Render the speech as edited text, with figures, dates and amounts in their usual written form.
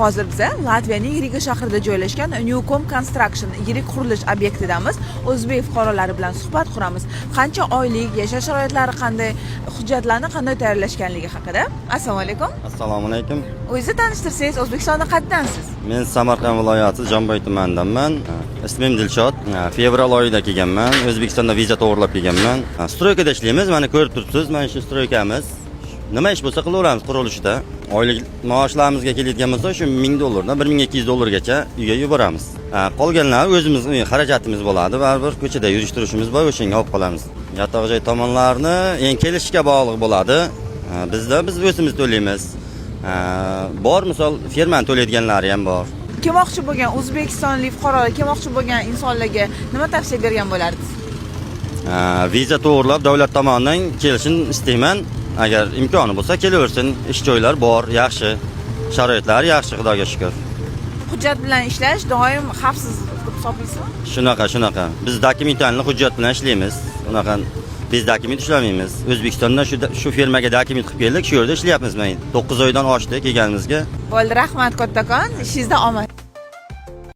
Hozir biz Latviyaning Riga shahrida joylashgan Newcom Construction yirik qurilish obyektidamiz. O'zbek fuqarolari bilan suhbat quramiz. Qancha oylik, yashash sharoitlari qanday, hujjatlarni qanday tayyorlashganligi haqida. Assalomu alaykum. Assalomu alaykum. O'zingizni tanishtirsangiz, O'zbekistonda qayerdansiz? Men Samarqand viloyati Jomboy tumanidanman. Ismim Dilshod. Fevral oyida kelganman. O'zbekistonda viza to'g'irlab kelganman. Stroykada ishlaymiz. Mana ko'rib turibsiz, mana shu stroykamiz. Nima ish bo'lsa qilaveramiz qurilishda. Oylik maoshlarimizga keladigan bo'lsa, shu $1000 dan $1200 uyga yuboramiz. Qolganlar o'zimiz xarajatimiz bo'ladi. Baribir ko'chada yurishtirishimiz bor, o'shanga olib qolamiz. Yotoq joy tomonlarini eng kelishga bog'liq bo'ladi. Biz o'zimiz to'laymiz. Bor, misol firmani to'laydiganlari ham bor. Kelmoqchi bo'lgan o'zbekistonlik fuqarolar, kelmoqchi bo'lgan insonlarga nima tavsiya bergan bo'lardingiz? Viza to'g'irlab davlat tomonidan kelishini istayman. Agar imkoni bo'lsa kelaversin. Ish joylari bor, yaxshi. Sharoitlar yaxshi, Xudoga shukr. Hujjat bilan ishlash doim xavfsiz deb hisoblaysizmi? Shunaqa. Biz dokumentalni hujjat bilan ishlaymiz. Unaqa biz dokument ishlamaymiz. O'zbekistondan shu firmaga dokument qilib keldik, shu yerda ishlayapmiz. Men 9 oydan oshdi kelganimizga. Bo'ldi, rahmat kattakon, ishingizda omad.